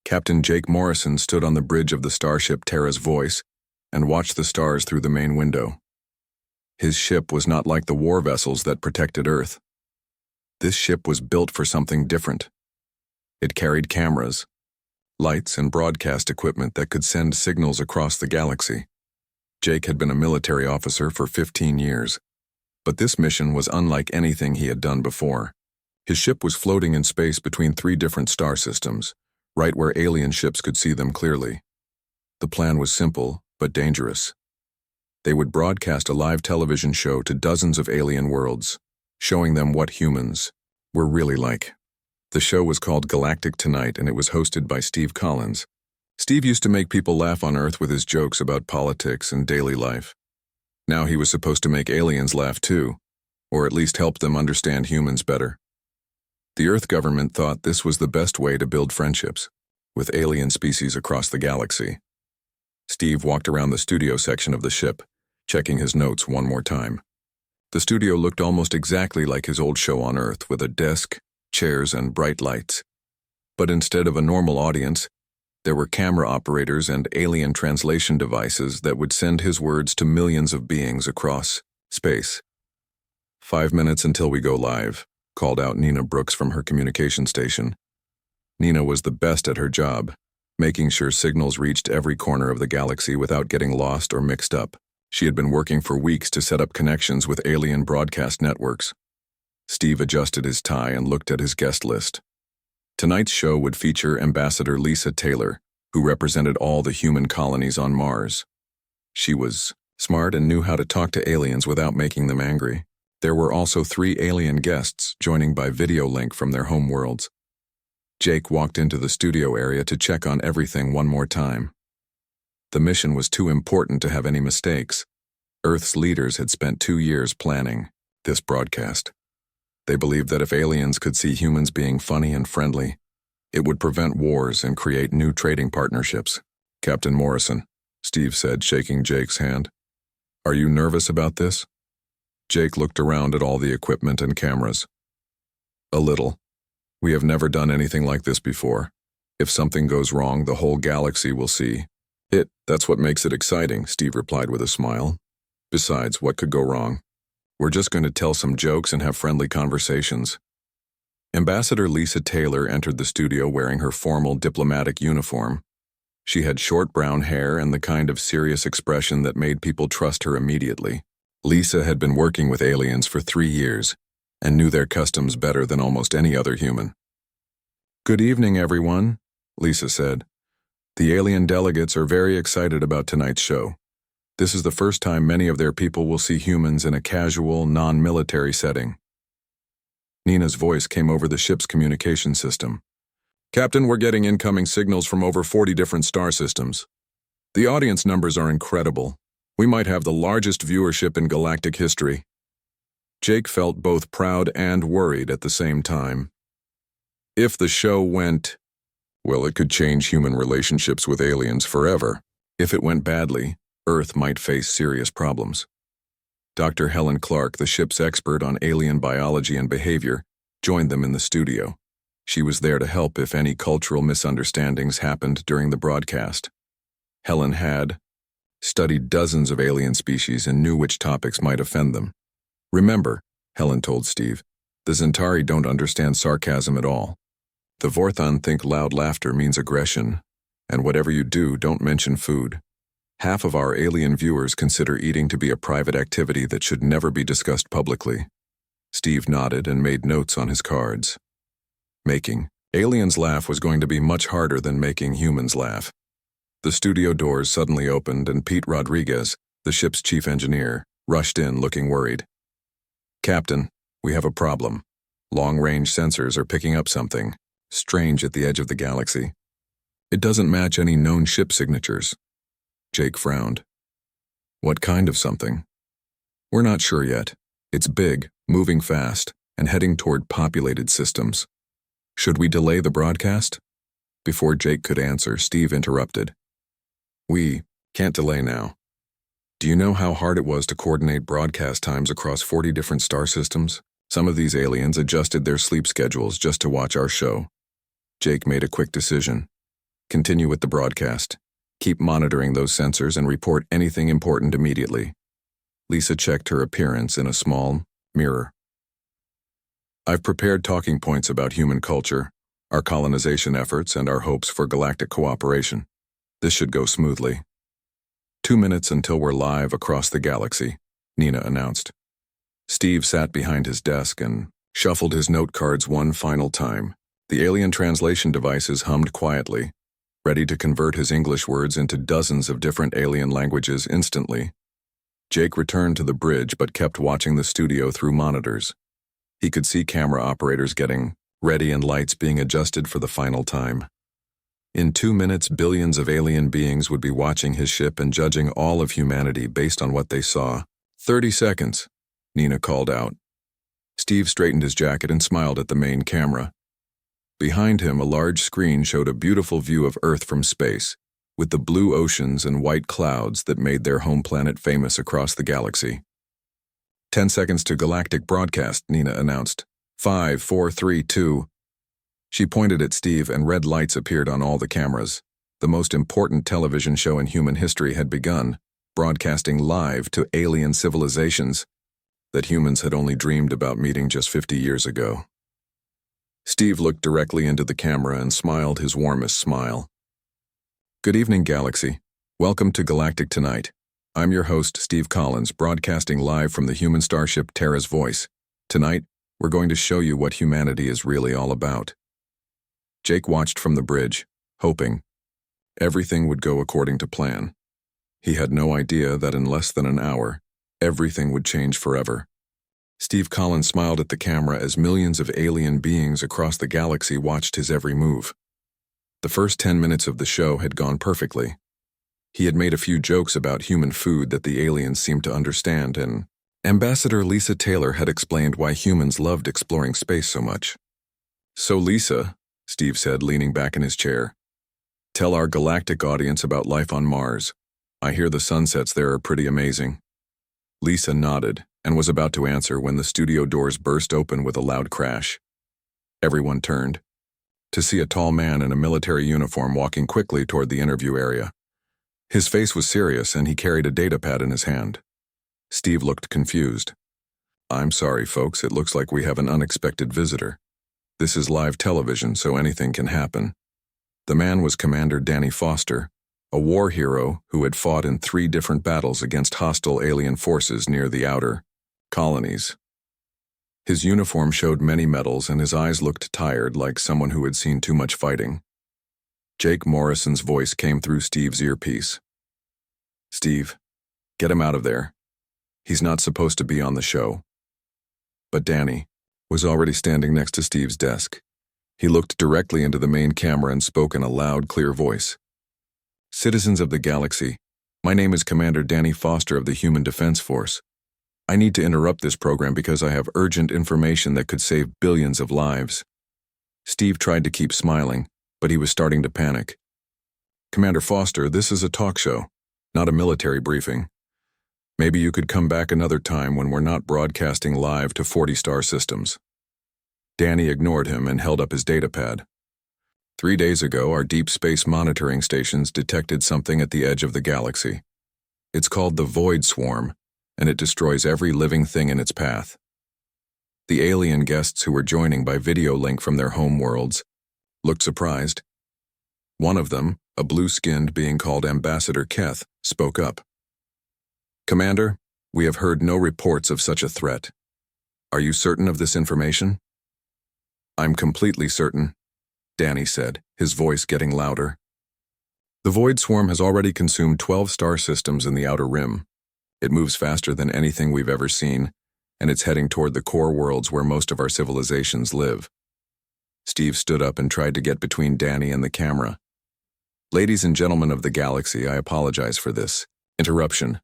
Captain Jake Morrison stood on the bridge of the starship Terra's Voice and watched the stars through the main window. His ship was not like the war vessels that protected Earth. This ship was built for something different. It carried cameras, lights, and broadcast equipment that could send signals across the galaxy. Jake had been a military officer for 15 years, but this mission was unlike anything he had done before. His ship was floating in space between 3 different star systems, right where alien ships could see them clearly. The plan was simple, but dangerous. They would broadcast a live television show to dozens of alien worlds, showing them what humans were really like. The show was called Galactic Tonight, and it was hosted by Steve Collins. Steve used to make people laugh on Earth with his jokes about politics and daily life. Now he was supposed to make aliens laugh too, or at least help them understand humans better. The Earth government thought this was the best way to build friendships with alien species across the galaxy. Steve walked around the studio section of the ship, checking his notes one more time. The studio looked almost exactly like his old show on Earth, with a desk, chairs, and bright lights. But instead of a normal audience, there were camera operators and alien translation devices that would send his words to millions of beings across space. 5 minutes until we go live, called out Nina Brooks from her communication station. Nina was the best at her job, making sure signals reached every corner of the galaxy without getting lost or mixed up. She had been working for weeks to set up connections with alien broadcast networks. Steve adjusted his tie and looked at his guest list. Tonight's show would feature Ambassador Lisa Taylor, who represented all the human colonies on Mars. She was smart and knew how to talk to aliens without making them angry. There were also 3 alien guests joining by video link from their home worlds. Jake walked into the studio area to check on everything one more time. The mission was too important to have any mistakes. Earth's leaders had spent 2 years planning this broadcast. They believed that if aliens could see humans being funny and friendly, it would prevent wars and create new trading partnerships. "Captain Morrison," Steve said, shaking Jake's hand. "Are you nervous about this?" Jake looked around at all the equipment and cameras. "A little. We have never done anything like this before. If something goes wrong, the whole galaxy will see it. That's what makes it exciting," Steve replied with a smile. "Besides, what could go wrong? We're just going to tell some jokes and have friendly conversations." Ambassador Lisa Taylor entered the studio wearing her formal diplomatic uniform. She had short brown hair and the kind of serious expression that made people trust her immediately. Lisa had been working with aliens for 3 years and knew their customs better than almost any other human. "Good evening, everyone," Lisa said. "The alien delegates are very excited about tonight's show. This is the first time many of their people will see humans in a casual, non-military setting." Nina's voice came over the ship's communication system. "Captain, we're getting incoming signals from over 40 different star systems. The audience numbers are incredible. We might have the largest viewership in galactic history." Jake felt both proud and worried at the same time. If the show went, well, it could change human relationships with aliens forever. If it went badly, Earth might face serious problems. Dr. Helen Clark, the ship's expert on alien biology and behavior, joined them in the studio. She was there to help if any cultural misunderstandings happened during the broadcast. Helen had studied dozens of alien species and knew which topics might offend them. "Remember," Helen told Steve, "the Centauri don't understand sarcasm at all. The Vorthon think loud laughter means aggression, and whatever you do, don't mention food. Half of our alien viewers consider eating to be a private activity that should never be discussed publicly." Steve nodded and made notes on his cards. Making aliens laugh was going to be much harder than making humans laugh. The studio doors suddenly opened and Pete Rodriguez, the ship's chief engineer, rushed in looking worried. "Captain, we have a problem. Long-range sensors are picking up something strange at the edge of the galaxy. It doesn't match any known ship signatures." Jake frowned. "What kind of something?" "We're not sure yet. It's big, moving fast, and heading toward populated systems. Should we delay the broadcast?" Before Jake could answer, Steve interrupted. "We can't delay now. Do you know how hard it was to coordinate broadcast times across 40 different star systems? Some of these aliens adjusted their sleep schedules just to watch our show." Jake made a quick decision. Continue with the broadcast. Keep monitoring those sensors and report anything important immediately. Lisa checked her appearance in a small mirror. I've prepared talking points about human culture, our colonization efforts, and our hopes for galactic cooperation. This should go smoothly. 2 minutes until we're live across the galaxy, Nina announced. Steve sat behind his desk and shuffled his note cards one final time. The alien translation devices hummed quietly, ready to convert his English words into dozens of different alien languages instantly. Jake returned to the bridge but kept watching the studio through monitors. He could see camera operators getting ready and lights being adjusted for the final time. In 2 minutes, billions of alien beings would be watching his ship and judging all of humanity based on what they saw. 30 seconds, Nina called out. Steve straightened his jacket and smiled at the main camera. Behind him, a large screen showed a beautiful view of Earth from space, with the blue oceans and white clouds that made their home planet famous across the galaxy. 10 seconds to galactic broadcast, Nina announced. 5, 4, 3, 2. She pointed at Steve and red lights appeared on all the cameras. The most important television show in human history had begun, broadcasting live to alien civilizations that humans had only dreamed about meeting just 50 years ago. Steve looked directly into the camera and smiled his warmest smile. Good evening, Galaxy. Welcome to Galactic Tonight. I'm your host, Steve Collins, broadcasting live from the human starship Terra's Voice. Tonight, we're going to show you what humanity is really all about. Jake watched from the bridge, hoping everything would go according to plan. He had no idea that in less than an hour, everything would change forever. Steve Collins smiled at the camera as millions of alien beings across the galaxy watched his every move. The first 10 minutes of the show had gone perfectly. He had made a few jokes about human food that the aliens seemed to understand, and Ambassador Lisa Taylor had explained why humans loved exploring space so much. So Lisa, Steve said, leaning back in his chair, tell our galactic audience about life on Mars. I hear the sunsets there are pretty amazing. Lisa nodded and was about to answer when the studio doors burst open with a loud crash. Everyone turned to see a tall man in a military uniform walking quickly toward the interview area. His face was serious and he carried a datapad in his hand. Steve looked confused. I'm sorry, folks, it looks like we have an unexpected visitor. This is live television, so anything can happen. The man was Commander Danny Foster, a war hero who had fought in 3 different battles against hostile alien forces near the outer colonies. His uniform showed many medals and his eyes looked tired, like someone who had seen too much fighting. Jake Morrison's voice came through Steve's earpiece. Steve, get him out of there. He's not supposed to be on the show. But Danny was already standing next to Steve's desk. He looked directly into the main camera and spoke in a loud, clear voice. Citizens of the galaxy, my name is Commander Danny Foster of the Human Defense Force. I need to interrupt this program because I have urgent information that could save billions of lives. Steve tried to keep smiling, but he was starting to panic. Commander Foster, this is a talk show, not a military briefing. Maybe you could come back another time when we're not broadcasting live to 40 star systems. Danny ignored him and held up his datapad. 3 days ago, our deep space monitoring stations detected something at the edge of the galaxy. It's called the Void Swarm, and it destroys every living thing in its path. The alien guests who were joining by video link from their home worlds looked surprised. One of them, a blue-skinned being called Ambassador Keth, spoke up. Commander, we have heard no reports of such a threat. Are you certain of this information? I'm completely certain, Danny said, his voice getting louder. The Void Swarm has already consumed 12 star systems in the Outer Rim. It moves faster than anything we've ever seen, and it's heading toward the core worlds where most of our civilizations live. Steve stood up and tried to get between Danny and the camera. Ladies and gentlemen of the galaxy, I apologize for this interruption.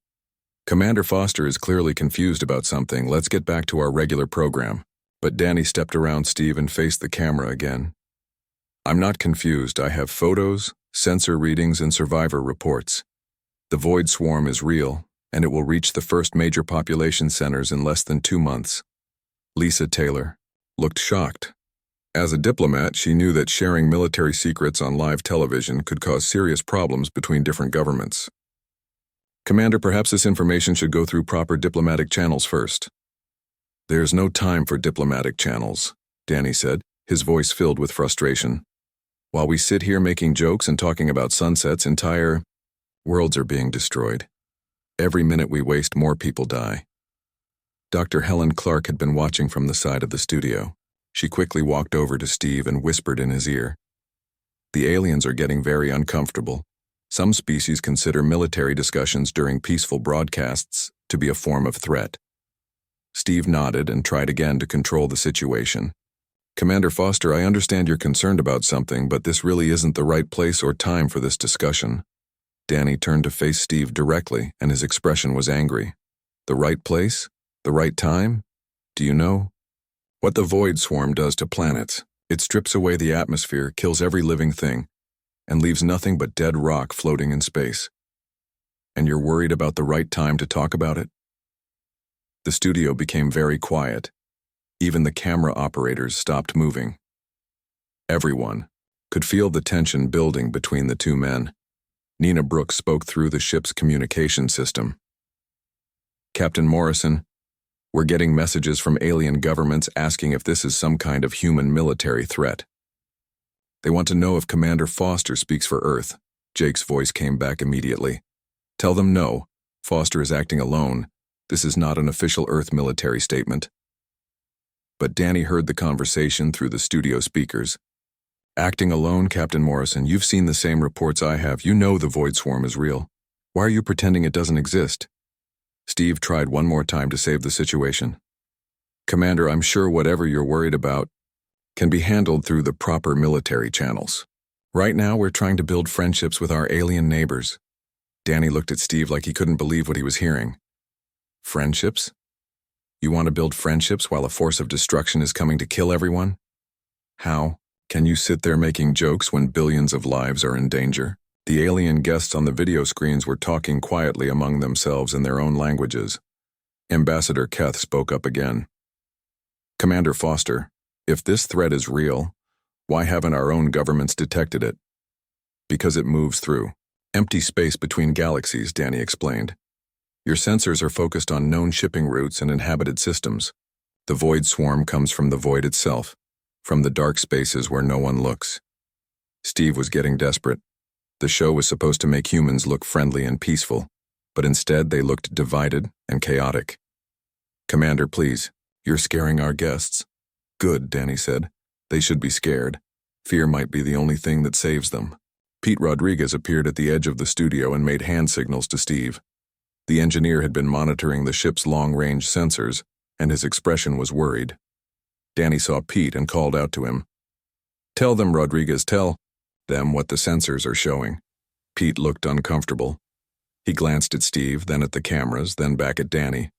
Commander Foster is clearly confused about something. Let's get back to our regular program. But Danny stepped around Steve and faced the camera again. I'm not confused. I have photos, sensor readings, and survivor reports. The Void Swarm is real, and it will reach the first major population centers in less than 2 months. Lisa Taylor looked shocked. As a diplomat, she knew that sharing military secrets on live television could cause serious problems between different governments. Commander, perhaps this information should go through proper diplomatic channels first. There's no time for diplomatic channels, Danny said, his voice filled with frustration. While we sit here making jokes and talking about sunsets, entire worlds are being destroyed. Every minute we waste, more people die. Dr. Helen Clark had been watching from the side of the studio. She quickly walked over to Steve and whispered in his ear. The aliens are getting very uncomfortable. Some species consider military discussions during peaceful broadcasts to be a form of threat. Steve nodded and tried again to control the situation. Commander Foster, I understand you're concerned about something, but this really isn't the right place or time for this discussion. Danny turned to face Steve directly, and his expression was angry. The right place? The right time? Do you know? What the Void Swarm does to planets, it strips away the atmosphere, kills every living thing, and leaves nothing but dead rock floating in space. And you're worried about the right time to talk about it? The studio became very quiet. Even the camera operators stopped moving. Everyone could feel the tension building between the two men. Nina Brooks spoke through the ship's communication system. Captain Morrison, we're getting messages from alien governments asking if this is some kind of human military threat. They want to know if Commander Foster speaks for Earth. Jake's voice came back immediately. Tell them no, Foster is acting alone. This is not an official Earth military statement. But Danny heard the conversation through the studio speakers. Acting alone, Captain Morrison, you've seen the same reports I have. You know the Void Swarm is real. Why are you pretending it doesn't exist? Steve tried one more time to save the situation. Commander, I'm sure whatever you're worried about can be handled through the proper military channels. Right now, we're trying to build friendships with our alien neighbors. Danny looked at Steve like he couldn't believe what he was hearing. Friendships? You want to build friendships while a force of destruction is coming to kill everyone? How can you sit there making jokes when billions of lives are in danger? The alien guests on the video screens were talking quietly among themselves in their own languages. Ambassador Keth spoke up again. Commander Foster, if this threat is real, why haven't our own governments detected it? Because it moves through empty space between galaxies, Danny explained. Your sensors are focused on known shipping routes and inhabited systems. The Void Swarm comes from the void itself, from the dark spaces where no one looks. Steve was getting desperate. The show was supposed to make humans look friendly and peaceful, but instead they looked divided and chaotic. Commander, please, you're scaring our guests. Good, Danny said. They should be scared. Fear might be the only thing that saves them. Pete Rodriguez appeared at the edge of the studio and made hand signals to Steve. The engineer had been monitoring the ship's long-range sensors, and his expression was worried. Danny saw Pete and called out to him. Tell them, Rodriguez, tell them what the sensors are showing. Pete looked uncomfortable. He glanced at Steve, then at the cameras, then back at Danny.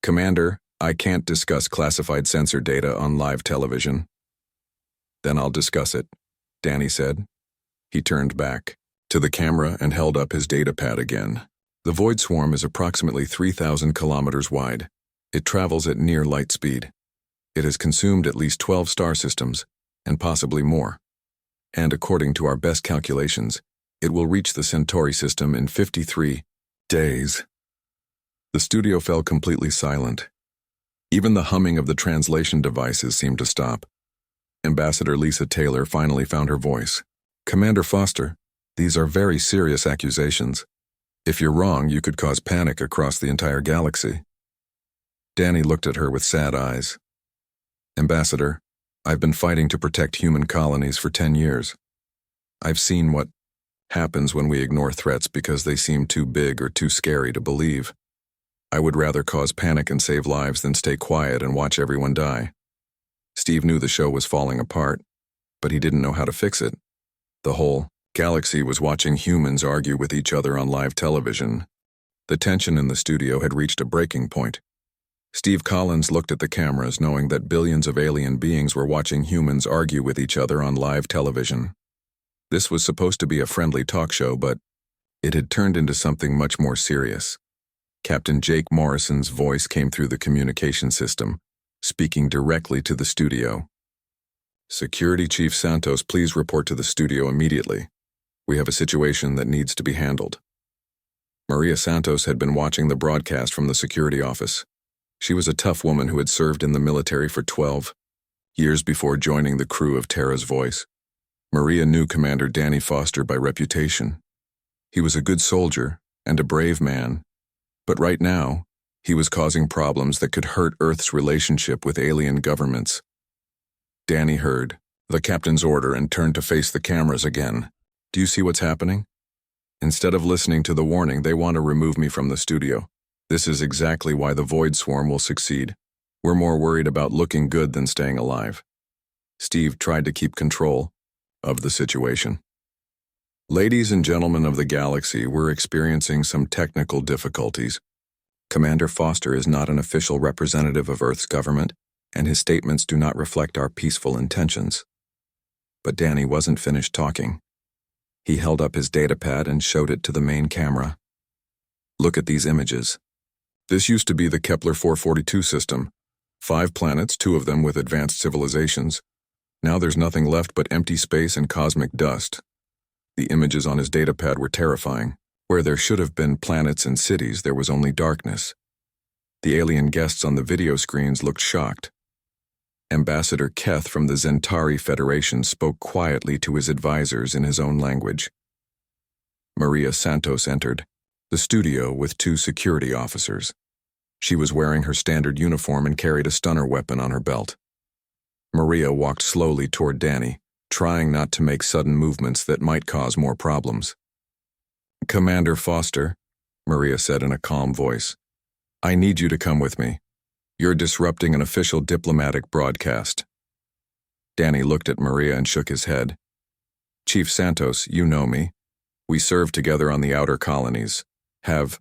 Commander, I can't discuss classified sensor data on live television. Then I'll discuss it, Danny said. He turned back to the camera and held up his data pad again. The Void Swarm is approximately 3,000 kilometers wide. It travels at near light speed. It has consumed at least 12 star systems, and possibly more. And according to our best calculations, it will reach the Centauri system in 53 days. The studio fell completely silent. Even the humming of the translation devices seemed to stop. Ambassador Lisa Taylor finally found her voice. Commander Foster, these are very serious accusations. If you're wrong, you could cause panic across the entire galaxy. Danny looked at her with sad eyes. Ambassador, I've been fighting to protect human colonies for 10 years. I've seen what happens when we ignore threats because they seem too big or too scary to believe. I would rather cause panic and save lives than stay quiet and watch everyone die. Steve knew the show was falling apart, but he didn't know how to fix it. The whole galaxy was watching humans argue with each other on live television. The tension in the studio had reached a breaking point. Steve Collins looked at the cameras, knowing that billions of alien beings were watching humans argue with each other on live television. This was supposed to be a friendly talk show, but it had turned into something much more serious. Captain Jake Morrison's voice came through the communication system, speaking directly to the studio. Security Chief Santos, please report to the studio immediately. We have a situation that needs to be handled. Maria Santos had been watching the broadcast from the security office. She was a tough woman who had served in the military for 12 years before joining the crew of Tara's Voice. Maria knew Commander Danny Foster by reputation. He was a good soldier and a brave man, but right now, he was causing problems that could hurt Earth's relationship with alien governments. Danny heard the captain's order and turned to face the cameras again. Do you see what's happening? Instead of listening to the warning, they want to remove me from the studio. This is exactly why the Void Swarm will succeed. We're more worried about looking good than staying alive. Steve tried to keep control of the situation. Ladies and gentlemen of the galaxy, we're experiencing some technical difficulties. Commander Foster is not an official representative of Earth's government, and his statements do not reflect our peaceful intentions. But Danny wasn't finished talking. He held up his datapad and showed it to the main camera. Look at these images. This used to be the Kepler 442 system. 5 planets, 2 of them with advanced civilizations. Now there's nothing left but empty space and cosmic dust. The images on his datapad were terrifying. Where there should have been planets and cities, there was only darkness. The alien guests on the video screens looked shocked. Ambassador Keth from the Zentari Federation spoke quietly to his advisors in his own language. Maria Santos entered the studio with 2 security officers. She was wearing her standard uniform and carried a stunner weapon on her belt. Maria walked slowly toward Danny, trying not to make sudden movements that might cause more problems. Commander Foster, Maria said in a calm voice, I need you to come with me. You're disrupting an official diplomatic broadcast. Danny looked at Maria and shook his head. Chief Santos, you know me. We served together on the outer colonies. Have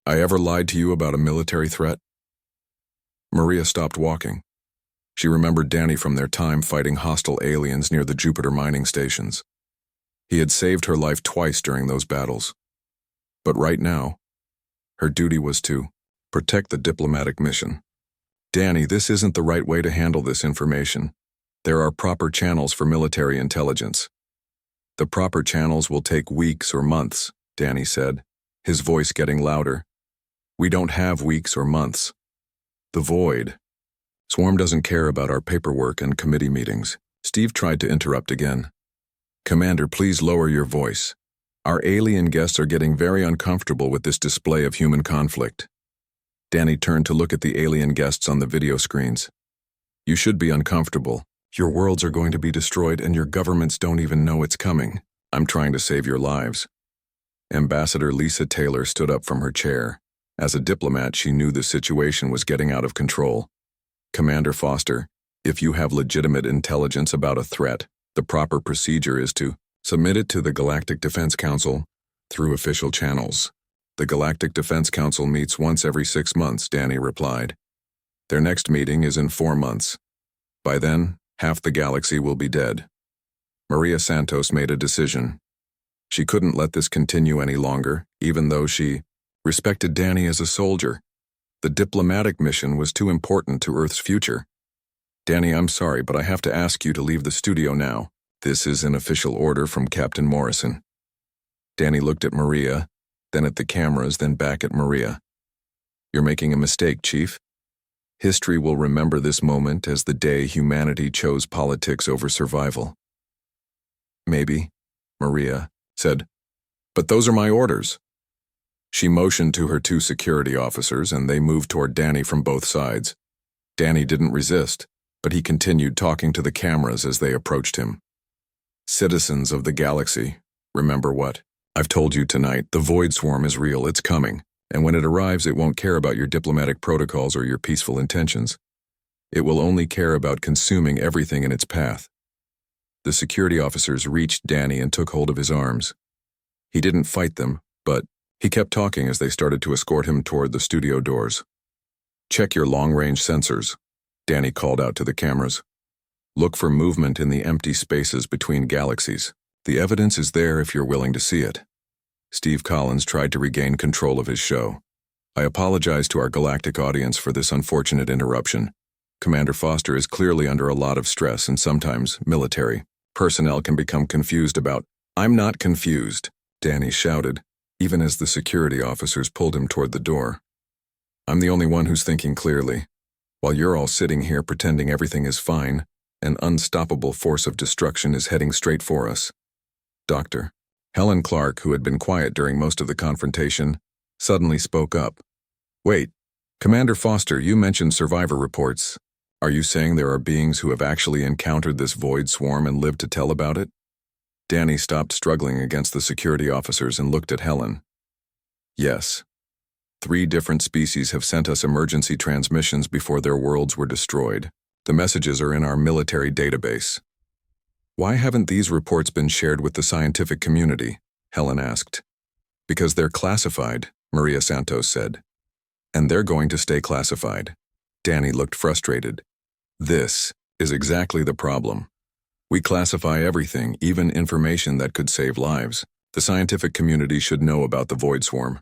I ever lied to you about a military threat? Maria stopped walking. She remembered Danny from their time fighting hostile aliens near the Jupiter mining stations. He had saved her life twice during those battles. But right now, her duty was to protect the diplomatic mission. Danny, this isn't the right way to handle this information. There are proper channels for military intelligence. The proper channels will take weeks or months, Danny said, his voice getting louder. We don't have weeks or months. The Void Swarm doesn't care about our paperwork and committee meetings. Steve tried to interrupt again. Commander, please lower your voice. Our alien guests are getting very uncomfortable with this display of human conflict. Danny turned to look at the alien guests on the video screens. You should be uncomfortable. Your worlds are going to be destroyed and your governments don't even know it's coming. I'm trying to save your lives. Ambassador Lisa Taylor stood up from her chair. As a diplomat, she knew the situation was getting out of control. Commander Foster, if you have legitimate intelligence about a threat, the proper procedure is to submit it to the Galactic Defense Council through official channels. The Galactic Defense Council meets once every 6 months, Danny replied. Their next meeting is in 4 months. By then, half the galaxy will be dead. Maria Santos made a decision. She couldn't let this continue any longer, even though she respected Danny as a soldier. The diplomatic mission was too important to Earth's future. Danny, I'm sorry, but I have to ask you to leave the studio now. This is an official order from Captain Morrison. Danny looked at Maria, then at the cameras, then back at Maria. You're making a mistake, Chief. History will remember this moment as the day humanity chose politics over survival. Maybe, Maria said, but those are my orders. She motioned to her 2 security officers and they moved toward Danny from both sides. Danny didn't resist, but he continued talking to the cameras as they approached him. Citizens of the galaxy, remember what I've told you tonight. The Void Swarm is real, it's coming, and when it arrives it won't care about your diplomatic protocols or your peaceful intentions. It will only care about consuming everything in its path. The security officers reached Danny and took hold of his arms. He didn't fight them, but he kept talking as they started to escort him toward the studio doors. Check your long-range sensors, Danny called out to the cameras. Look for movement in the empty spaces between galaxies. The evidence is there if you're willing to see it. Steve Collins tried to regain control of his show. I apologize to our galactic audience for this unfortunate interruption. Commander Foster is clearly under a lot of stress, and sometimes military personnel can become confused about. I'm not confused, Danny shouted, even as the security officers pulled him toward the door. I'm the only one who's thinking clearly. While you're all sitting here pretending everything is fine, an unstoppable force of destruction is heading straight for us. Doctor. Helen Clark, who had been quiet during most of the confrontation, suddenly spoke up. Wait, Commander Foster, you mentioned survivor reports. Are you saying there are beings who have actually encountered this void swarm and lived to tell about it? Danny stopped struggling against the security officers and looked at Helen. Yes. 3 different species have sent us emergency transmissions before their worlds were destroyed. The messages are in our military database. Why haven't these reports been shared with the scientific community? Helen asked. Because they're classified, Maria Santos said. And they're going to stay classified. Danny looked frustrated. This is exactly the problem. We classify everything, even information that could save lives. The scientific community should know about the void swarm.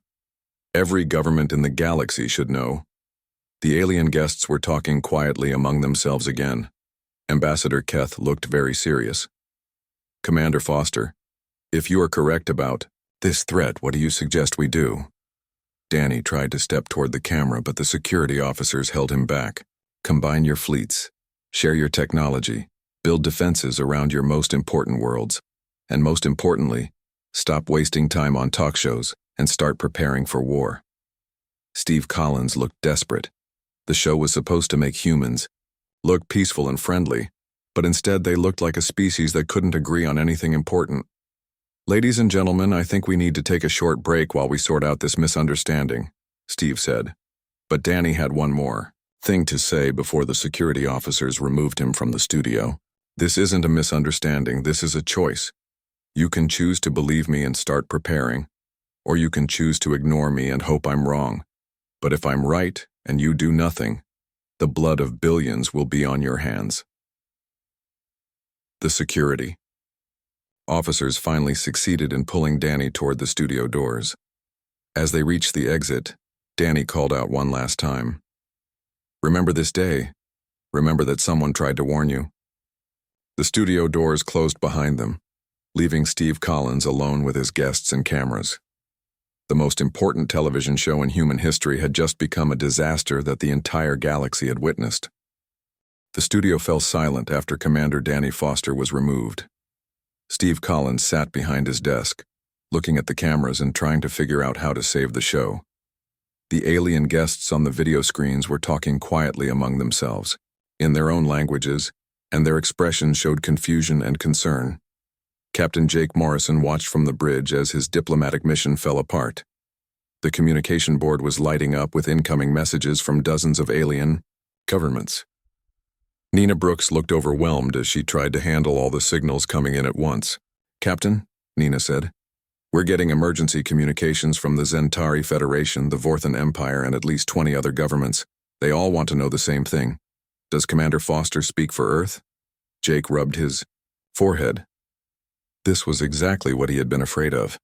Every government in the galaxy should know. The alien guests were talking quietly among themselves again. Ambassador Keth looked very serious. Commander Foster, if you are correct about this threat, what do you suggest we do? Danny tried to step toward the camera, but the security officers held him back. Combine your fleets. Share your technology. Build defenses around your most important worlds. And most importantly, stop wasting time on talk shows and start preparing for war. Steve Collins looked desperate. The show was supposed to make humans look peaceful and friendly, but instead they looked like a species that couldn't agree on anything important. Ladies and gentlemen, I think we need to take a short break while we sort out this misunderstanding, Steve said. But Danny had one more thing to say before the security officers removed him from the studio. This isn't a misunderstanding, this is a choice. You can choose to believe me and start preparing, or you can choose to ignore me and hope I'm wrong. But if I'm right and you do nothing, the blood of billions will be on your hands. The security officers finally succeeded in pulling Danny toward the studio doors. As they reached the exit, Danny called out one last time. Remember this day. Remember that someone tried to warn you. The studio doors closed behind them, leaving Steve Collins alone with his guests and cameras. The most important television show in human history had just become a disaster that the entire galaxy had witnessed. The studio fell silent after Commander Danny Foster was removed. Steve Collins sat behind his desk, looking at the cameras and trying to figure out how to save the show. The alien guests on the video screens were talking quietly among themselves, in their own languages, and their expressions showed confusion and concern. Captain Jake Morrison watched from the bridge as his diplomatic mission fell apart. The communication board was lighting up with incoming messages from dozens of alien governments. Nina Brooks looked overwhelmed as she tried to handle all the signals coming in at once. Captain, Nina said, we're getting emergency communications from the Zentari Federation, the Vorthan Empire, and at least 20 other governments. They all want to know the same thing. Does Commander Foster speak for Earth? Jake rubbed his forehead. This was exactly what he had been afraid of.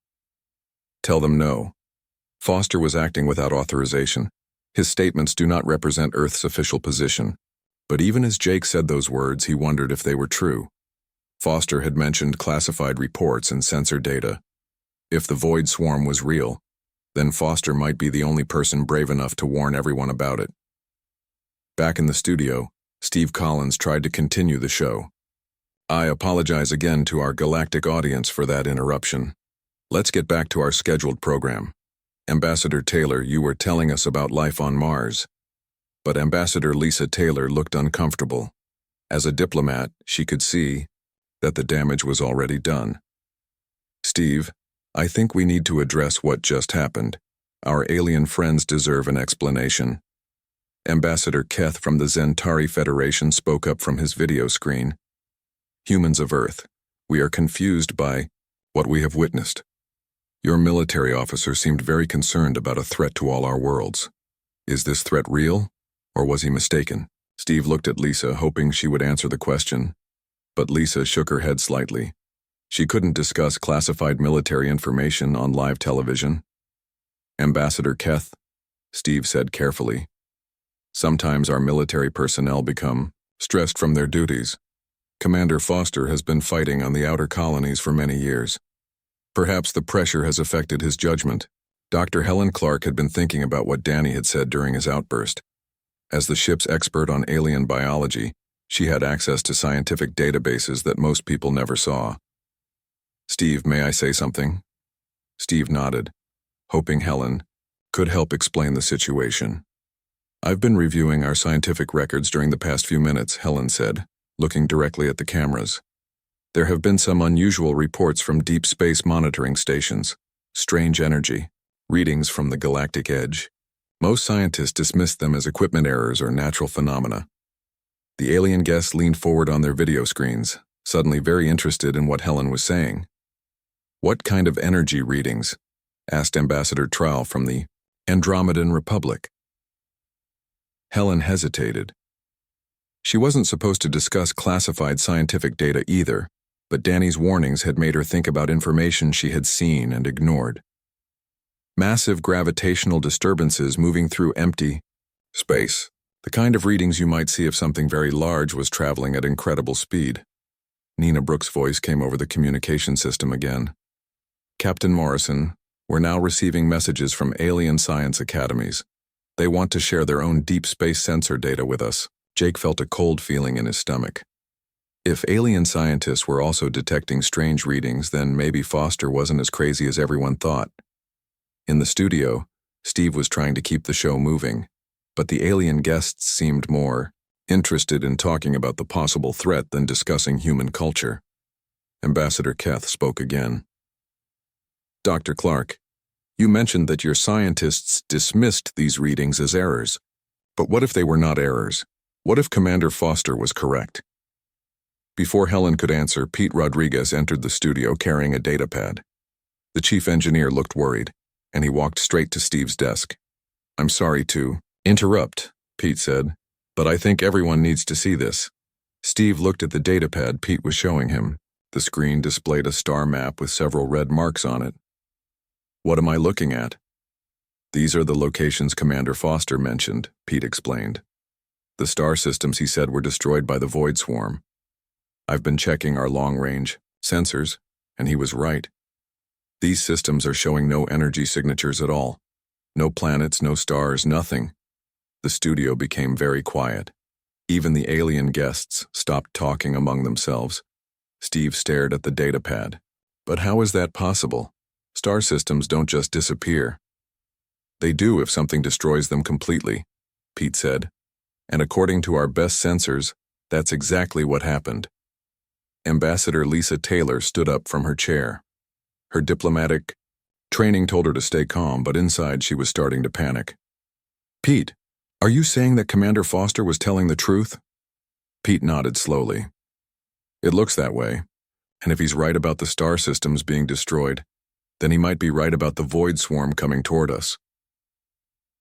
Tell them no. Foster was acting without authorization. His statements do not represent Earth's official position. But even as Jake said those words, he wondered if they were true. Foster had mentioned classified reports and sensor data. If the void swarm was real, then Foster might be the only person brave enough to warn everyone about it. Back in the studio, Steve Collins tried to continue the show. I apologize again to our galactic audience for that interruption. Let's get back to our scheduled program. Ambassador Taylor, you were telling us about life on Mars. But Ambassador Lisa Taylor looked uncomfortable. As a diplomat, she could see that the damage was already done. Steve, I think we need to address what just happened. Our alien friends deserve an explanation. Ambassador Keth from the Zentari Federation spoke up from his video screen. Humans of Earth, we are confused by what we have witnessed. Your military officer seemed very concerned about a threat to all our worlds. Is this threat real, or was he mistaken? Steve looked at Lisa, hoping she would answer the question, but Lisa shook her head slightly. She couldn't discuss classified military information on live television. Ambassador Keth, Steve said carefully. Sometimes our military personnel become stressed from their duties. Commander Foster has been fighting on the outer colonies for many years. Perhaps the pressure has affected his judgment. Dr. Helen Clark had been thinking about what Danny had said during his outburst. As the ship's expert on alien biology, she had access to scientific databases that most people never saw. "Steve, may I say something?" Steve nodded, hoping Helen could help explain the situation. "I've been reviewing our scientific records during the past few minutes," Helen said, looking directly at the cameras. "There have been some unusual reports from deep space monitoring stations, strange energy, readings from the galactic edge. Most scientists dismissed them as equipment errors or natural phenomena." The alien guests leaned forward on their video screens, suddenly very interested in what Helen was saying. "What kind of energy readings?" asked Ambassador Trowell from the Andromedan Republic. Helen hesitated. She wasn't supposed to discuss classified scientific data either, but Danny's warnings had made her think about information she had seen and ignored. Massive gravitational disturbances moving through empty space, the kind of readings you might see if something very large was traveling at incredible speed. Nina Brooks' voice came over the communication system again. "Captain Morrison, we're now receiving messages from alien science academies. They want to share their own deep space sensor data with us." Jake felt a cold feeling in his stomach. If alien scientists were also detecting strange readings, then maybe Foster wasn't as crazy as everyone thought. In the studio, Steve was trying to keep the show moving, but the alien guests seemed more interested in talking about the possible threat than discussing human culture. Ambassador Keth spoke again. "Dr. Clark, you mentioned that your scientists dismissed these readings as errors. But what if they were not errors? What if Commander Foster was correct?" Before Helen could answer, Pete Rodriguez entered the studio carrying a datapad. The chief engineer looked worried, and he walked straight to Steve's desk. "I'm sorry to interrupt," Pete said, "but I think everyone needs to see this." Steve looked at the datapad Pete was showing him. The screen displayed a star map with several red marks on it. "What am I looking at?" "These are the locations Commander Foster mentioned," Pete explained. "The star systems he said were destroyed by the Void Swarm. I've been checking our long-range sensors, and he was right. These systems are showing no energy signatures at all. No planets, no stars, nothing." The studio became very quiet. Even the alien guests stopped talking among themselves. Steve stared at the datapad. "But how is that possible? Star systems don't just disappear." "They do if something destroys them completely," Pete said. "And according to our best sensors, that's exactly what happened." Ambassador Lisa Taylor stood up from her chair. Her diplomatic training told her to stay calm, but inside she was starting to panic. "Pete, are you saying that Commander Foster was telling the truth?" Pete nodded slowly. "It looks that way, and if he's right about the star systems being destroyed, then he might be right about the Void Swarm coming toward us."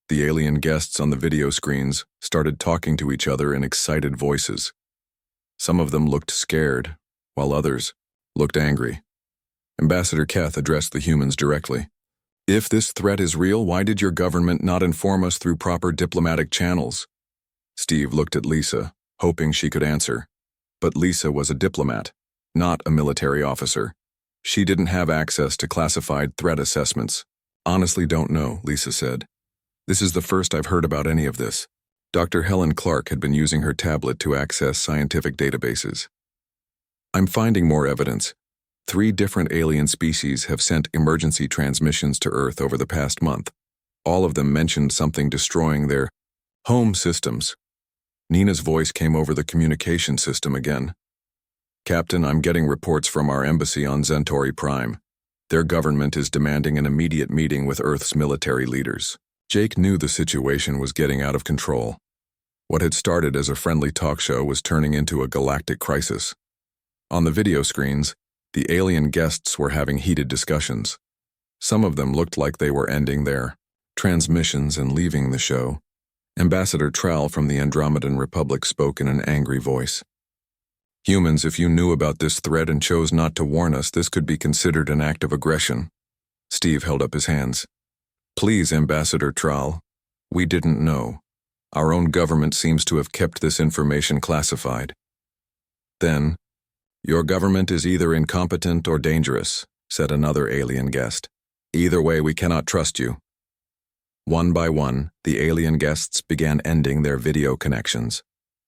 The alien guests on the video screens started talking to each other in excited voices. Some of them looked scared, while others looked angry. Ambassador Keth addressed the humans directly. "If this threat is real, why did your government not inform us through proper diplomatic channels?" Steve looked at Lisa, hoping she could answer. But Lisa was a diplomat, not a military officer. She didn't have access to classified threat assessments. "Honestly don't know," Lisa said. "This is the first I've heard about any of this." Dr. Helen Clark had been using her tablet to access scientific databases. "I'm finding more evidence. 3 different alien species have sent emergency transmissions to Earth over the past month. All of them mentioned something destroying their home systems." Nina's voice came over the communication system again. "Captain, I'm getting reports from our embassy on Centauri Prime. Their government is demanding an immediate meeting with Earth's military leaders." Jake knew the situation was getting out of control. What had started as a friendly talk show was turning into a galactic crisis. On the video screens, the alien guests were having heated discussions. Some of them looked like they were ending their transmissions and leaving the show. Ambassador Trowell from the Andromedan Republic spoke in an angry voice. "Humans, if you knew about this threat and chose not to warn us, this could be considered an act of aggression." Steve held up his hands. "Please, Ambassador Trowell, we didn't know. Our own government seems to have kept this information classified. Then, your government is either incompetent or dangerous, said another alien guest. Either way, we cannot trust you. One by one, the alien guests began ending their video connections.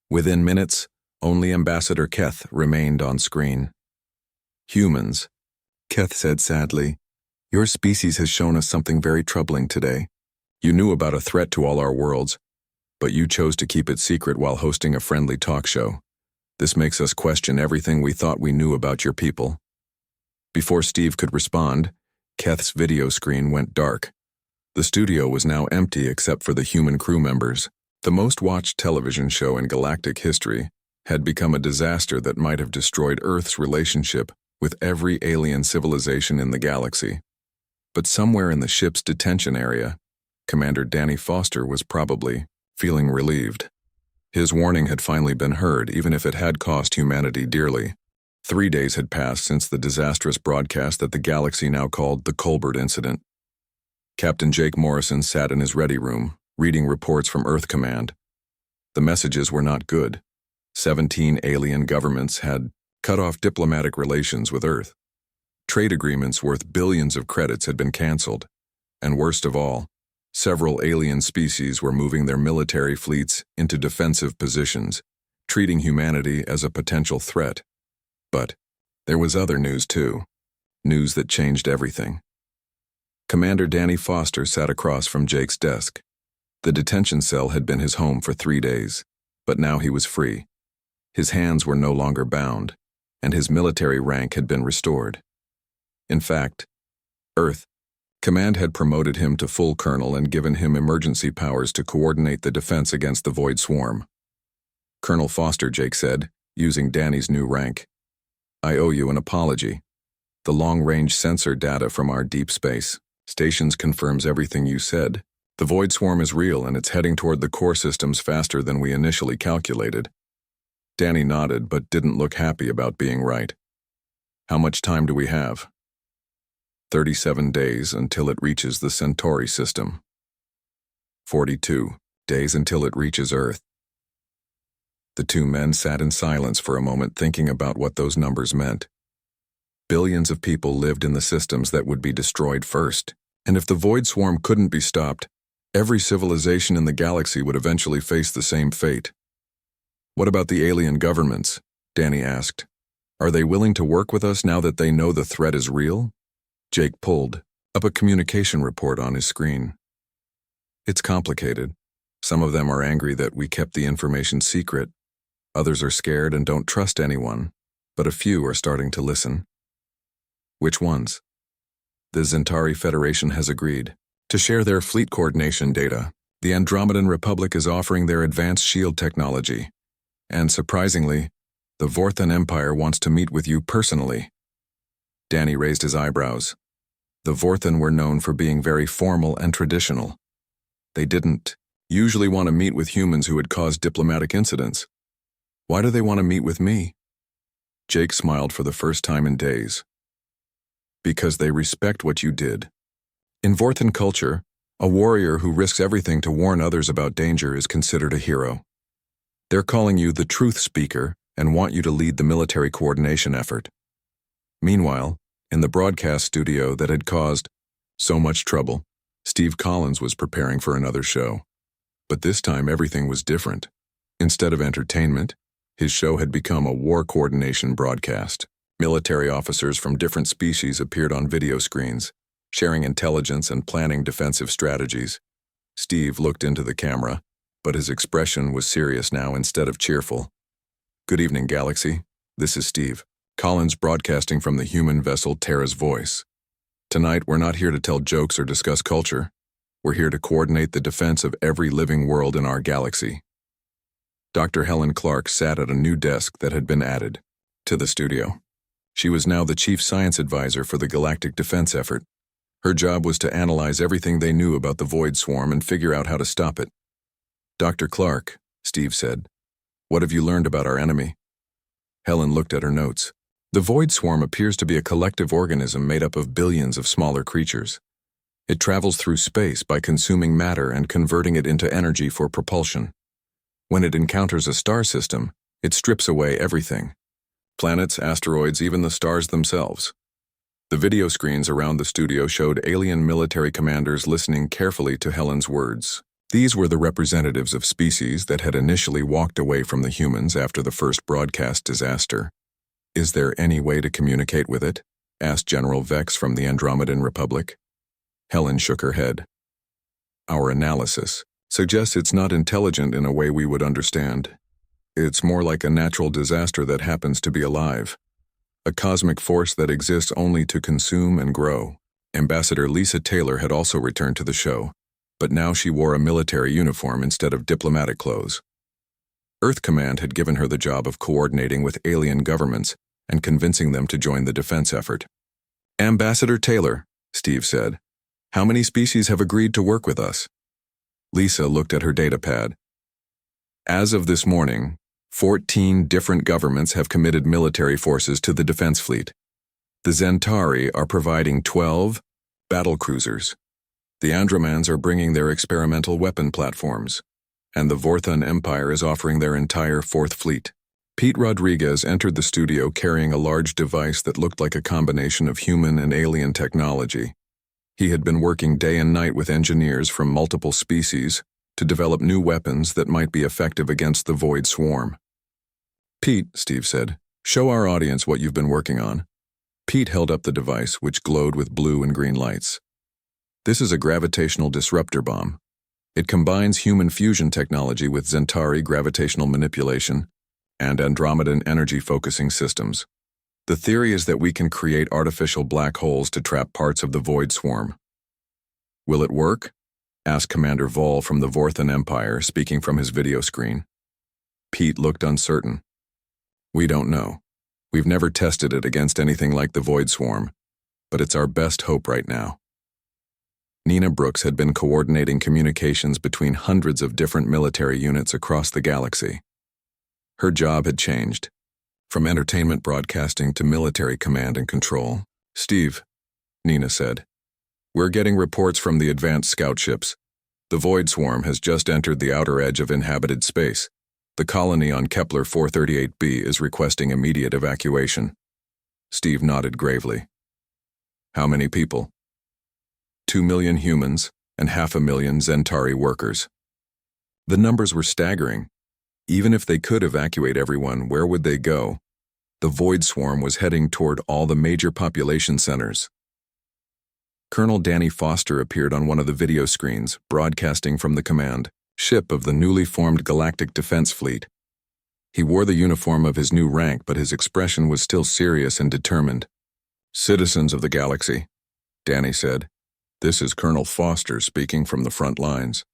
Within minutes, only Ambassador Keth remained on screen. Humans, Keth said sadly, your species has shown us something very troubling today. You knew about a threat to all our worlds, but you chose to keep it secret while hosting a friendly talk show. This makes us question everything we thought we knew about your people. Before Steve could respond, Keth's video screen went dark. The studio was now empty except for the human crew members. The most watched television show in galactic history had become a disaster that might have destroyed Earth's relationship with every alien civilization in the galaxy. But somewhere in the ship's detention area, Commander Danny Foster was probably feeling relieved. His warning had finally been heard, even if it had cost humanity dearly. 3 days had passed since the disastrous broadcast that the galaxy now called the Colbert incident. Captain Jake Morrison sat in his ready room, reading reports from Earth Command. The messages were not good. 17 alien governments had cut off diplomatic relations with Earth. Trade agreements worth billions of credits had been canceled. And worst of all, several alien species were moving their military fleets into defensive positions, treating humanity as a potential threat. But there was other news too, news that changed everything. Commander Danny Foster sat across from Jake's desk. The detention cell had been his home for 3 days, but now he was free. His hands were no longer bound, and his military rank had been restored. In fact, Earth Command had promoted him to full colonel and given him emergency powers to coordinate the defense against the Void Swarm. Colonel Foster, Jake said, using Danny's new rank. I owe you an apology. The long-range sensor data from our deep space stations confirms everything you said. The Void Swarm is real and it's heading toward the core systems faster than we initially calculated. Danny nodded but didn't look happy about being right. How much time do we have? 37 days until it reaches the Centauri system. 42 days until it reaches Earth. The two men sat in silence for a moment thinking about what those numbers meant. Billions of people lived in the systems that would be destroyed first, and if the Void Swarm couldn't be stopped, every civilization in the galaxy would eventually face the same fate. What about the alien governments? Danny asked. Are they willing to work with us now that they know the threat is real? Jake pulled up a communication report on his screen. It's complicated. Some of them are angry that we kept the information secret. Others are scared and don't trust anyone, but a few are starting to listen. Which ones? The Centauri Federation has agreed to share their fleet coordination data. The Andromedan Republic is offering their advanced shield technology. And surprisingly, the Vorthan Empire wants to meet with you personally. Danny raised his eyebrows. The Vorthan were known for being very formal and traditional. They didn't usually want to meet with humans who had caused diplomatic incidents. Why do they want to meet with me? Jake smiled for the first time in days. Because they respect what you did. In Vorthan culture, a warrior who risks everything to warn others about danger is considered a hero. They're calling you the truth speaker and want you to lead the military coordination effort. Meanwhile, in the broadcast studio that had caused so much trouble, Steve Collins was preparing for another show. But this time everything was different. Instead of entertainment, his show had become a war coordination broadcast. Military officers from different species appeared on video screens, sharing intelligence and planning defensive strategies. Steve looked into the camera, but his expression was serious now instead of cheerful. Good evening, Galaxy. This is Steve Collins broadcasting from the human vessel Terra's Voice. Tonight, we're not here to tell jokes or discuss culture. We're here to coordinate the defense of every living world in our galaxy. Dr. Helen Clark sat at a new desk that had been added to the studio. She was now the chief science advisor for the galactic defense effort. Her job was to analyze everything they knew about the Void Swarm and figure out how to stop it. Dr. Clark, Steve said, what have you learned about our enemy? Helen looked at her notes. The Void Swarm appears to be a collective organism made up of billions of smaller creatures. It travels through space by consuming matter and converting it into energy for propulsion. When it encounters a star system, it strips away everything. Planets, asteroids, even the stars themselves. The video screens around the studio showed alien military commanders listening carefully to Helen's words. These were the representatives of species that had initially walked away from the humans after the first broadcast disaster. "Is there any way to communicate with it?" asked General Vex from the Andromedan Republic. Helen shook her head. "Our analysis suggests it's not intelligent in a way we would understand. It's more like a natural disaster that happens to be alive. A cosmic force that exists only to consume and grow." Ambassador Lisa Taylor had also returned to the show, but now she wore a military uniform instead of diplomatic clothes. Earth Command had given her the job of coordinating with alien governments and convincing them to join the defense effort. "Ambassador Taylor," Steve said, "how many species have agreed to work with us?" Lisa looked at her datapad. "As of this morning, 14 different governments have committed military forces to the defense fleet. The Zentauri are providing 12 battle cruisers. The Andromans are bringing their experimental weapon platforms, and the Vorthon Empire is offering their entire 4th fleet." Pete Rodriguez entered the studio carrying a large device that looked like a combination of human and alien technology. He had been working day and night with engineers from multiple species to develop new weapons that might be effective against the Void Swarm. "Pete," Steve said, "show our audience what you've been working on." Pete held up the device, which glowed with blue and green lights. "This is a gravitational disruptor bomb. It combines human fusion technology with Zentauri gravitational manipulation and Andromedan energy focusing systems. The theory is that we can create artificial black holes to trap parts of the Void Swarm." "Will it work?" asked Commander Vol from the Vorthon Empire, speaking from his video screen. Pete looked uncertain. "We don't know. We've never tested it against anything like the Void Swarm, but it's our best hope right now." Nina Brooks had been coordinating communications between hundreds of different military units across the galaxy. Her job had changed, from entertainment broadcasting to military command and control. "Steve," Nina said, "we're getting reports from the advanced scout ships. The Void Swarm has just entered the outer edge of inhabited space. The colony on Kepler 438b is requesting immediate evacuation." Steve nodded gravely. "How many people?" 2 million humans and 500,000 Zentauri workers." The numbers were staggering. Even if they could evacuate everyone, where would they go? The Void Swarm was heading toward all the major population centers. Colonel Danny Foster appeared on one of the video screens, broadcasting from the command ship of the newly formed Galactic Defense Fleet. He wore the uniform of his new rank, but his expression was still serious and determined. "Citizens of the galaxy," Danny said, "this is Colonel Foster speaking from the front lines.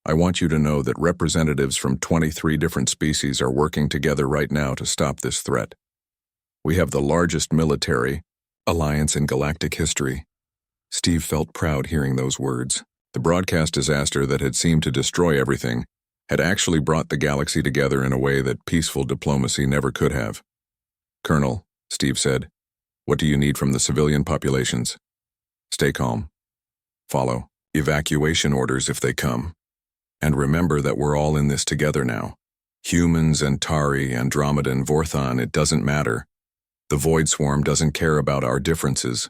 I want you to know that representatives from 23 different species are working together right now to stop this threat. We have the largest military alliance in galactic history." Steve felt proud hearing those words. The broadcast disaster that had seemed to destroy everything had actually brought the galaxy together in a way that peaceful diplomacy never could have. "Colonel," Steve said, "what do you need from the civilian populations?" "Stay calm. Follow evacuation orders if they come. And remember that we're all in this together now. Humans, Zentauri, Andromedan, Vorthon, it doesn't matter. The Void Swarm doesn't care about our differences,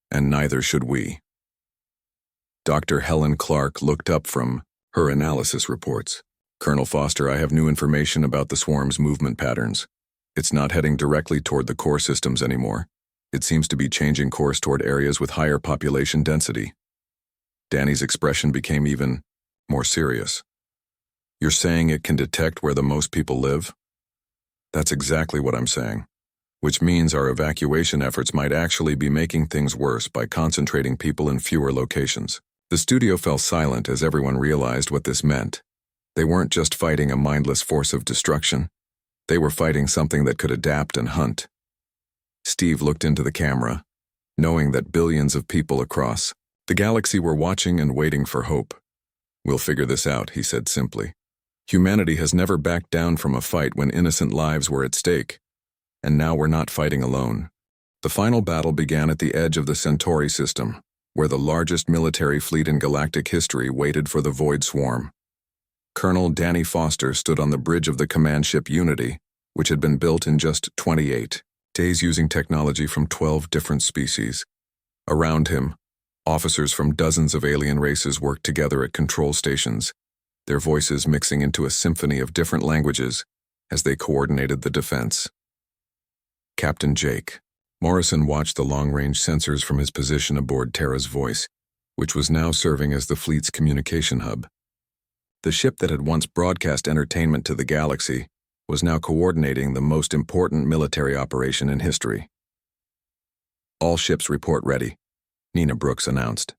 and neither should we." Dr. Helen Clark looked up from her analysis reports. "Colonel Foster, I have new information about the swarm's movement patterns. It's not heading directly toward the core systems anymore. It seems to be changing course toward areas with higher population density." Danny's expression became even more serious. "You're saying it can detect where the most people live?" "That's exactly what I'm saying. Which means our evacuation efforts might actually be making things worse by concentrating people in fewer locations." The studio fell silent as everyone realized what this meant. They weren't just fighting a mindless force of destruction. They were fighting something that could adapt and hunt. Steve looked into the camera, knowing that billions of people across the galaxy were watching and waiting for hope. "We'll figure this out," he said simply. "Humanity has never backed down from a fight when innocent lives were at stake. And now we're not fighting alone." The final battle began at the edge of the Centauri system. where the largest military fleet in galactic history waited for the Void Swarm. Colonel Danny Foster stood on the bridge of the command ship Unity, which had been built in just 28 days using technology from 12 different species. Around him, officers from dozens of alien races worked together at control stations, their voices mixing into a symphony of different languages as they coordinated the defense. Captain Jake. Morrison watched the long-range sensors from his position aboard Terra's Voice, which was now serving as the fleet's communication hub. The ship that had once broadcast entertainment to the galaxy was now coordinating the most important military operation in history. "All ships report ready," Nina Brooks announced.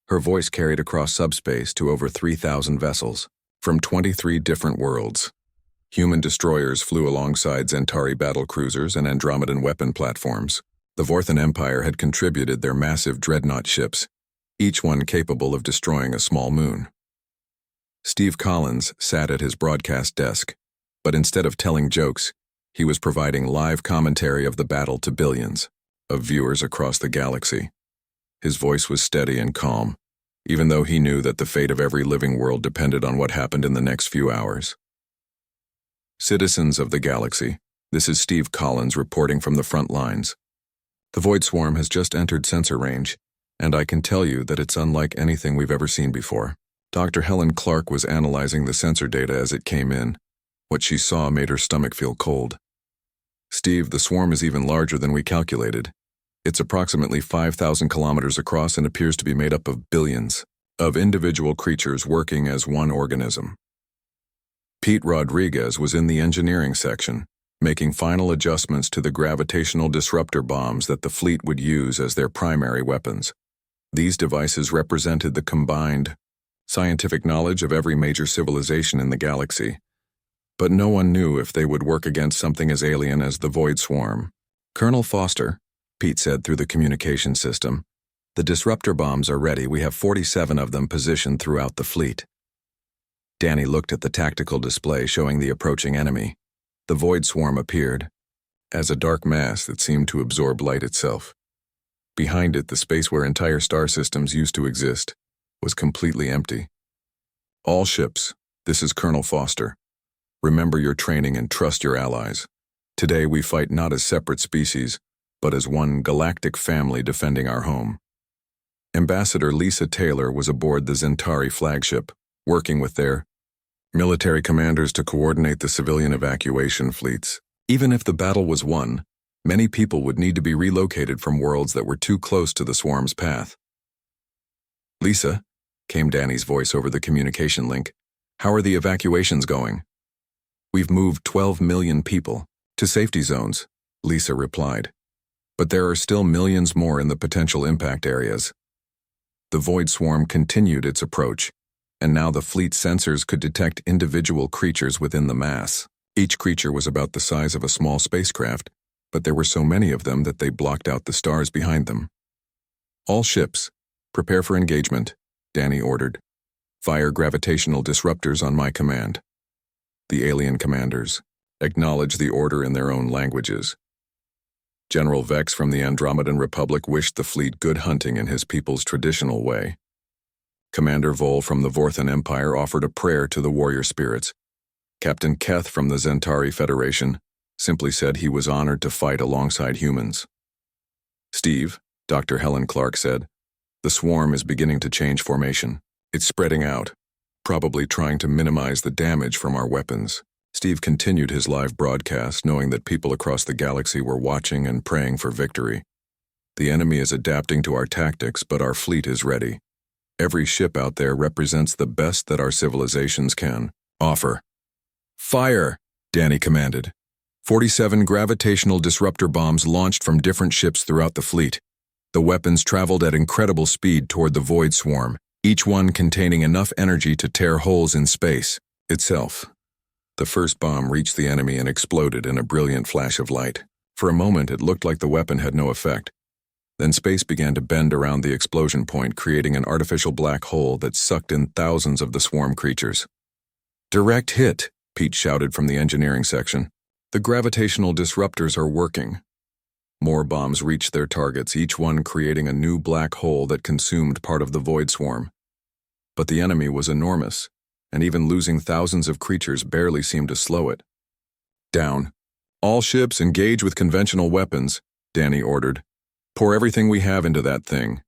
Her voice carried across subspace to over 3,000 vessels, from 23 different worlds. Human destroyers flew alongside Zentari battle cruisers and Andromedan weapon platforms. The Vorthan Empire had contributed their massive dreadnought ships, each one capable of destroying a small moon. Steve Collins sat at his broadcast desk, but instead of telling jokes, he was providing live commentary of the battle to billions of viewers across the galaxy. His voice was steady and calm, even though he knew that the fate of every living world depended on what happened in the next few hours. "Citizens of the galaxy, this is Steve Collins reporting from the front lines. The Void Swarm has just entered sensor range, and I can tell you that it's unlike anything we've ever seen before." Dr. Helen Clark was analyzing the sensor data as it came in. What she saw made her stomach feel cold. "Steve, the swarm is even larger than we calculated. It's approximately 5,000 kilometers across and appears to be made up of billions of individual creatures working as one organism." Pete Rodriguez was in the engineering section, making final adjustments to the gravitational disruptor bombs that the fleet would use as their primary weapons. These devices represented the combined scientific knowledge of every major civilization in the galaxy, but no one knew if they would work against something as alien as the Void Swarm. "Colonel Foster," Pete said through the communication system, "the disruptor bombs are ready. We have 47 of them positioned throughout the fleet." Danny looked at the tactical display showing the approaching enemy. The Void Swarm appeared as a dark mass that seemed to absorb light itself. Behind it, the space where entire star systems used to exist was completely empty. "All ships, this is Colonel Foster. Remember your training and trust your allies. Today we fight not as separate species, but as one galactic family defending our home." Ambassador Lisa Taylor was aboard the Zentari flagship, working with their military commanders to coordinate the civilian evacuation fleets. Even if the battle was won, many people would need to be relocated from worlds that were too close to the swarm's path. "Lisa," came Danny's voice over the communication link, "how are the evacuations going?" "We've moved 12 million people to safety zones," Lisa replied. "But there are still millions more in the potential impact areas." The Void Swarm continued its approach, and now the fleet sensors could detect individual creatures within the mass. Each creature was about the size of a small spacecraft, but there were so many of them that they blocked out the stars behind them. "All ships, prepare for engagement," Danny ordered. "Fire gravitational disruptors on my command." The alien commanders acknowledged the order in their own languages. General Vex from the Andromedan Republic wished the fleet good hunting in his people's traditional way. Commander Vol from the Vorthan Empire offered a prayer to the warrior spirits. Captain Keth from the Zentari Federation simply said he was honored to fight alongside humans. "Steve," Dr. Helen Clark said, "the swarm is beginning to change formation. It's spreading out, probably trying to minimize the damage from our weapons." Steve continued his live broadcast, knowing that people across the galaxy were watching and praying for victory. "The enemy is adapting to our tactics, but our fleet is ready. Every ship out there represents the best that our civilizations can offer." "Fire!" Danny commanded. 47 gravitational disruptor bombs launched from different ships throughout the fleet. The weapons traveled at incredible speed toward the Void Swarm, each one containing enough energy to tear holes in space itself. The first bomb reached the enemy and exploded in a brilliant flash of light. For a moment, it looked like the weapon had no effect. Then space began to bend around the explosion point, creating an artificial black hole that sucked in thousands of the swarm creatures. "Direct hit," Pete shouted from the engineering section. "The gravitational disruptors are working." More bombs reached their targets, each one creating a new black hole that consumed part of the void swarm. But the enemy was enormous, and even losing thousands of creatures barely seemed to slow it. Down. All ships engage with conventional weapons, Danny ordered. Pour everything we have into that thing.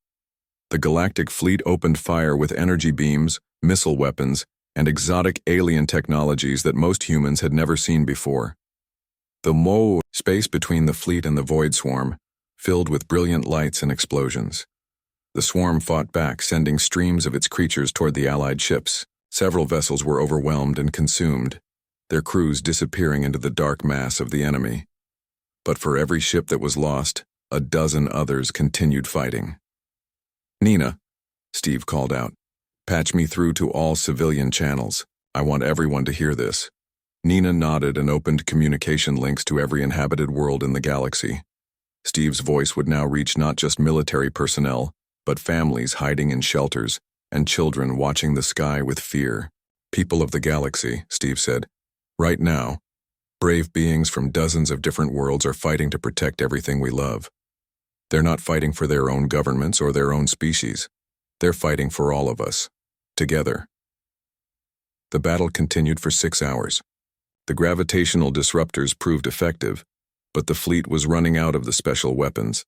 The galactic fleet opened fire with energy beams, missile weapons, and exotic alien technologies that most humans had never seen before. The space between the fleet and the void swarm, filled with brilliant lights and explosions. The swarm fought back, sending streams of its creatures toward the Allied ships. Several vessels were overwhelmed and consumed, their crews disappearing into the dark mass of the enemy. But for every ship that was lost, a dozen others continued fighting. "Nina," Steve called out, "patch me through to all civilian channels. I want everyone to hear this." Nina nodded and opened communication links to every inhabited world in the galaxy. Steve's voice would now reach not just military personnel, but families hiding in shelters and children watching the sky with fear. "People of the galaxy," Steve said. "Right now, brave beings from dozens of different worlds are fighting to protect everything we love. They're not fighting for their own governments or their own species. They're fighting for all of us, together." The battle continued for 6 hours. The gravitational disruptors proved effective, but the fleet was running out of the special weapons.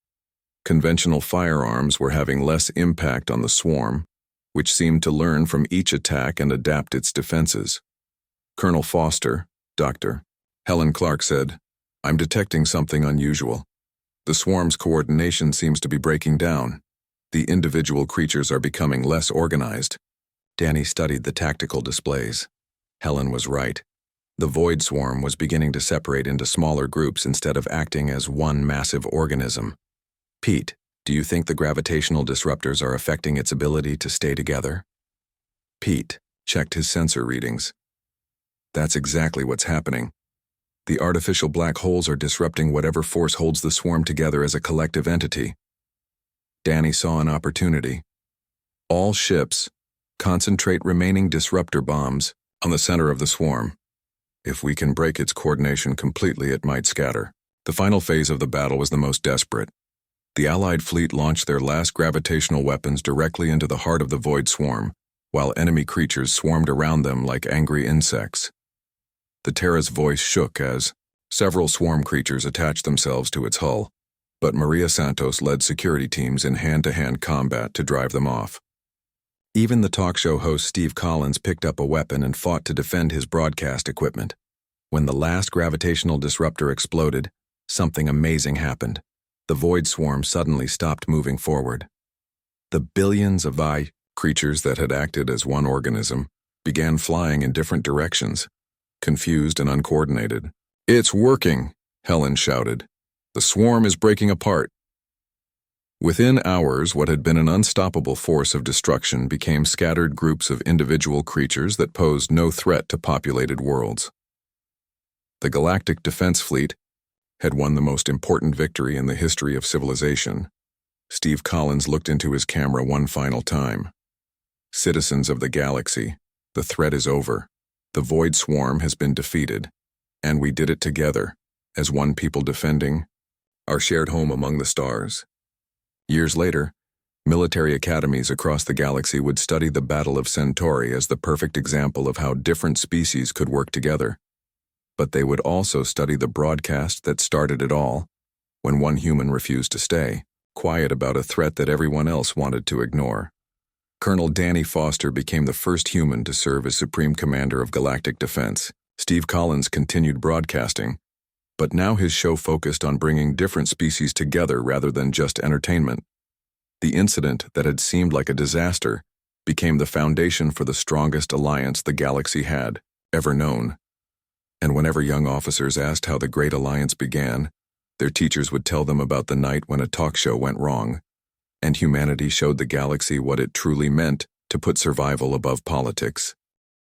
Conventional firearms were having less impact on the swarm, which seemed to learn from each attack and adapt its defenses. Colonel Foster, Dr. Helen Clark said, "I'm detecting something unusual. The swarm's coordination seems to be breaking down. The individual creatures are becoming less organized." Danny studied the tactical displays. Helen was right. The void swarm was beginning to separate into smaller groups instead of acting as one massive organism. "Pete, do you think the gravitational disruptors are affecting its ability to stay together?" Pete checked his sensor readings. "That's exactly what's happening. The artificial black holes are disrupting whatever force holds the swarm together as a collective entity." Danny saw an opportunity. "All ships, concentrate remaining disruptor bombs on the center of the swarm. If we can break its coordination completely, it might scatter." The final phase of the battle was the most desperate. The Allied fleet launched their last gravitational weapons directly into the heart of the void swarm, while enemy creatures swarmed around them like angry insects. The Terra's voice shook as several swarm creatures attached themselves to its hull, but Maria Santos led security teams in hand-to-hand combat to drive them off. Even the talk show host Steve Collins picked up a weapon and fought to defend his broadcast equipment. When the last gravitational disruptor exploded, something amazing happened. The void swarm suddenly stopped moving forward. The billions of creatures that had acted as one organism began flying in different directions, confused and uncoordinated. "It's working," Helen shouted. "The swarm is breaking apart." Within hours, what had been an unstoppable force of destruction became scattered groups of individual creatures that posed no threat to populated worlds. The Galactic Defense Fleet had won the most important victory in the history of civilization. Steve Collins looked into his camera one final time. "Citizens of the galaxy, the threat is over. The void swarm has been defeated, and we did it together, as one people defending our shared home among the stars." Years later, military academies across the galaxy would study the Battle of Centauri as the perfect example of how different species could work together. But they would also study the broadcast that started it all, when one human refused to stay, quiet about a threat that everyone else wanted to ignore. Colonel Danny Foster became the first human to serve as Supreme Commander of Galactic Defense. Steve Collins continued broadcasting, but now his show focused on bringing different species together rather than just entertainment. The incident that had seemed like a disaster became the foundation for the strongest alliance the galaxy had ever known. And whenever young officers asked how the Great Alliance began, their teachers would tell them about the night when a talk show went wrong, and humanity showed the galaxy what it truly meant to put survival above politics.